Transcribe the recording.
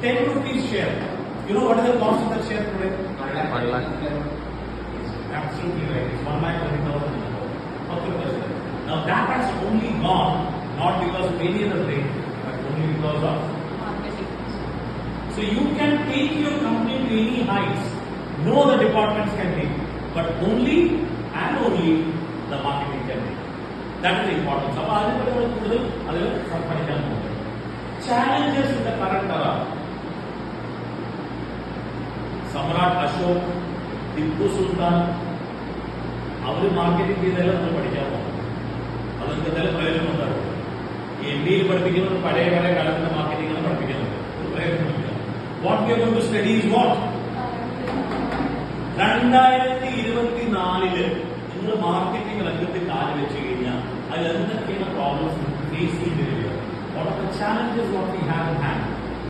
10 rupees share. You know what is the cost of that share today? 1 lakh. Absolutely right. It's 1,30,000. Now that has only gone not because of any other thing, but only because of marketing. So you can take your company to any heights. No other departments can take, but only and only the marketing can take. That is the importance. So, challenges in the current era. Samrat Ashok, Tipu Sultan, our marketing is there. What we are going to study is what? 2024 നിങ്ങൾ marketing രംഗത്ത് കാല് വെച്ച് കഴിഞ്ഞാൽ അതിൽ എന്തൊക്കെയാണ് problems face ചെയ്തിരിക്കുക? What are the challenges what we have in hand?